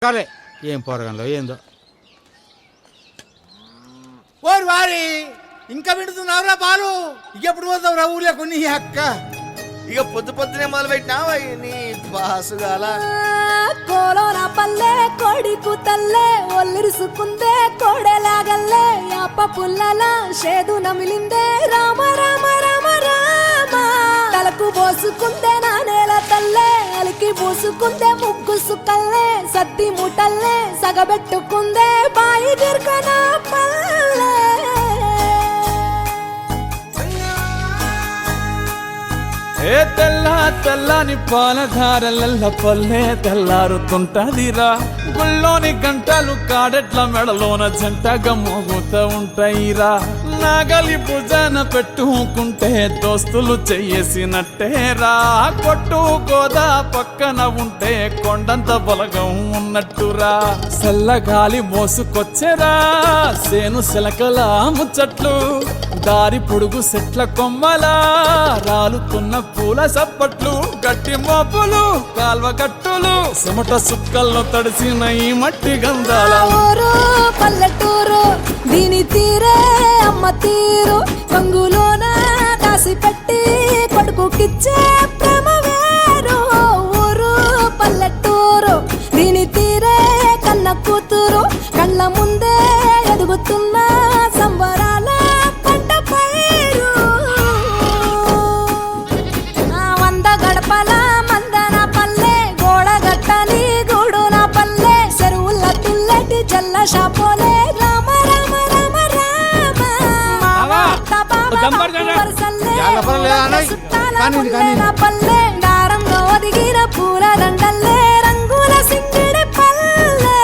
కాలే ఏం పోరగంలో ఏందో ఓరి వారి ఇంకా వింటున్నావురా బాలు ఎప్పుడు పోతావురా ఊళ్ళో కొన్ని అక్క ఇక పొద్దు పొద్దునే మొదలు పెట్టినావా నీ బాసుగాల కోలోన పల్లె కొడికు తల్లే ఒల్లిరుసుకుందే కోడెలాగల్లే యాప పుల్లల షేదు నమిలిందే రామ రామ రామ రామ తలకు పోసుకుందే నా నేల తల్లే అలికి పూసుకుందే ముగ్గు సుక్కల్లే సద్ది ముటల్లే సగబెట్టుకుందే బాయి దిర్కన పల్లె ఏ తెల్ల తెల్లని పాలధారలల్ల పల్లె తెల్లారుతుంటదిరా గుళ్ళోని గంటలు కాడెట్ల మెడలోన జంటగా మోగుతూ ఉంటాయిరా నాగలి భుజాన పెట్టుకుంటే దోస్తులు చెయ్యేసినట్టేరా కొట్టు గోదా పక్కన ఉంటే కొండంత బలగం ఉన్నట్టురా చల్లగాలి మోసుకొచ్చెరా సేను శిలకల ముచ్చట్లు దారి పొడుగు సెట్ల కొమ్మలా రాలుతున్న పూల సప్పట్లు గట్టి మోపులు కాల్వ గట్టులు చెమట సుక్కల్లో తడిసిన ఈ మట్టి గంధాల ఊరు పల్లెటూరు దీని తీరే అమ్మ తీరు కంగులోన దాసి పెట్టి కొడుకుకిచ్చే ప్రేమ వేరు ఊరు పల్లెటూరు దీని తీరే కన్న కూతురు కళ్ళ ముందే ఎదుగుతున్న సంబరాల పంట పైరు వంద గడపల మందన పల్లె గోడ గట్టని గూడు నా పల్లె చెరువుల తుల్లటి జల్ల షాపోలే రామ రామ రామ రామ నా పల్లె దారంలో ఒదిగిన పూల దండల్లే రంగుల సింగిడి పల్లె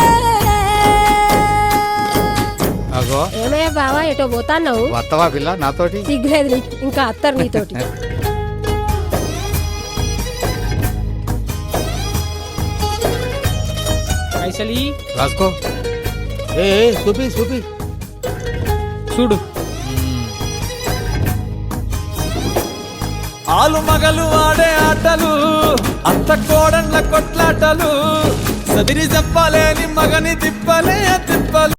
అగో ఏమయ్య బావా ఎటో పోతాన్నావు వత్తవా పిల్ల నాతోటి సిగ్గులేదు ఇంకా అత్తరు నీతోటి పైసలి రాసుకో ఏ చూపి చూపి చూడు ఆలు మగలు ఆడే ఆటలు అత్త కోడళ్ళ కొట్లాటలు సదిరి చెప్పలేని మగని తిప్పలే తిప్పలు